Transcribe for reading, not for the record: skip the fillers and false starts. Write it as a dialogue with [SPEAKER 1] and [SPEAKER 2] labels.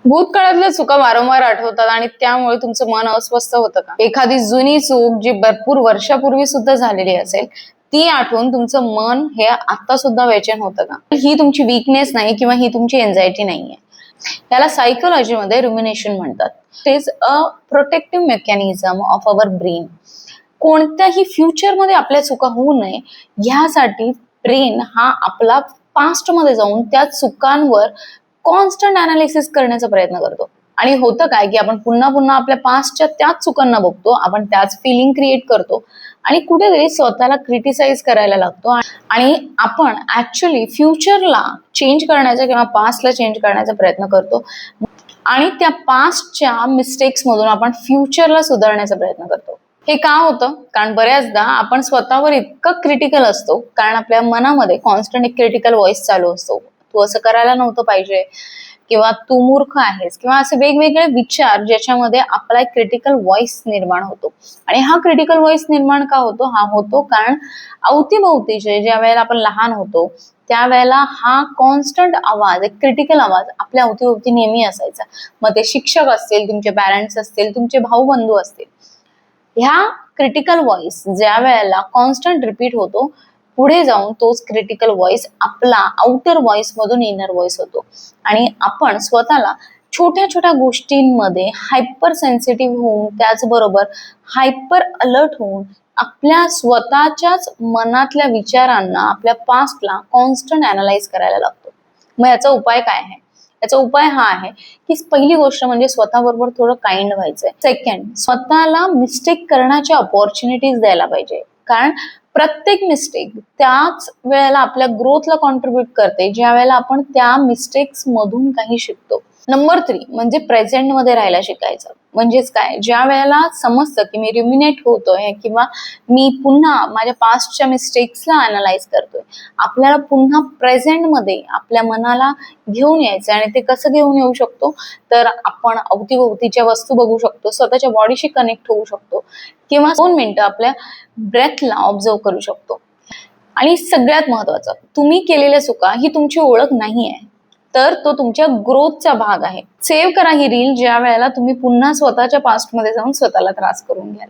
[SPEAKER 1] भूतकाळातल्या चुका वारंवार आठवतात आणि त्यामुळे तुमचं मन अस्वस्थ होतं का? एखादी जुनी चूक जी भरपूर वर्षापूर्वी सुद्धा झालेली असेल ती आठवून तुमचं मन हे आता सुद्धा बेचैन होतं का? ही तुमची वीकनेस नाही किंवा ही तुमची एन्झायटी नाहीये. त्याला सायकोलॉजीमध्ये रुमिनेशन म्हणतात. It is a protective mechanism of our brain. कोणत्याही फ्युचरमध्ये आपल्या चुका होऊ नये ह्यासाठी ब्रेन हा आपला पास्टमध्ये जाऊन त्या चुकांवर कॉन्स्टंट अनालिसिस करण्याचा प्रयत्न करतो. आणि होतं काय की आपण पुन्हा पुन्हा आपल्या पास्टच्या त्याच चुकांना बघतो, आपण त्याच फिलिंग क्रिएट करतो आणि कुठेतरी स्वतःला क्रिटिसाइज करायला लागतो आणि आपण ऍक्च्युअली फ्युचरला चेंज करण्याचा किंवा पास्टला चेंज करण्याचा प्रयत्न करतो आणि त्या पास्टच्या मिस्टेक्स मधून आपण फ्युचरला सुधारण्याचा प्रयत्न करतो. हे का होतं? कारण बऱ्याचदा आपण स्वतःवर इतकं क्रिटिकल असतो, कारण आपल्या मनामध्ये कॉन्स्टंट एक क्रिटिकल व्हॉइस चालू असतो. तू असं करायला नव्हतं पाहिजे, किंवा तू मूर्ख आहेस, किंवा असे वेगवेगळे विचार ज्याच्यामध्ये आपला एक क्रिटिकल व्हॉइस निर्माण होतो. आणि हा क्रिटिकल व्हॉइस निर्माण का होतो? हा होतो कारण अवतीभोवतीचे ज्या वेळेला आपण लहान होतो त्यावेळेला हा कॉन्स्टंट आवाज, एक क्रिटिकल आवाज आपल्या अवतीभोवती नेहमी असायचा. मग ते शिक्षक असतील, तुमचे पॅरेंट्स असतील, तुमचे भाऊ बंधू असतील. ह्या क्रिटिकल व्हॉइस ज्या वेळेला कॉन्स्टंट रिपीट होतो, पुढे जाऊन तोच क्रिटिकल व्हॉइस आपला आउटर व्हॉइस मधून इनर व्हॉइस होतो आणि आपण स्वतःला छोट्या छोट्या गोष्टींमध्ये हायपर सेन्सिटिव्ह होऊन, त्याचबरोबर हायपर अलर्ट होऊन आपल्या स्वतःच्याच मनातल्या विचारांना, आपल्या पास्टला कॉन्स्टंट अनालाइज करायला लागतो. मग याचा उपाय काय आहे? याचा उपाय हा आहे की पहिली गोष्ट म्हणजे स्वतःबरोबर थोडं काइंड व्हायचंय. सेकंड, स्वतःला मिस्टेक करण्याची अपॉर्च्युनिटीज द्यायला पाहिजे, कारण प्रत्येक मिस्टेक त्याच वेळेला आपल्या ग्रोथला कॉन्ट्रीब्युट करते ज्या वेळेला आपण त्या मिस्टेक्स मधून काही शिकतो. नंबर 3 म्हणजे प्रेझेंट मध्ये राहायला शिकायचं. म्हणजेच काय, ज्या वेळेला समजतं की मी रिमिनेट होतोय किंवा मी पुन्हा माझ्या पास्टच्या मिस्टेक्सला अनालाइज करतोय, आपल्याला पुन्हा प्रेझेंट मध्ये आपल्या मनाला घेऊन यायचं. आणि ते कसं घेऊन येऊ शकतो? तर आपण अवतीभोवतीच्या वस्तू बघू शकतो, स्वतःच्या बॉडीशी कनेक्ट होऊ शकतो, किंवा 2 मिनिटं आपल्या ब्रेथला ऑब्झर्व करू शकतो. आणि सगळ्यात महत्वाचं, तुम्ही केलेल्या चुका ही तुमची ओळख नाही आहे, तर तो तुमच्या ग्रोथचा भाग आहे. सेव्ह करा ही रील ज्या वेळेला तुम्ही पुन्हा स्वतःच्या पास्टमध्ये जाऊन स्वतःला त्रास करून घ्याल.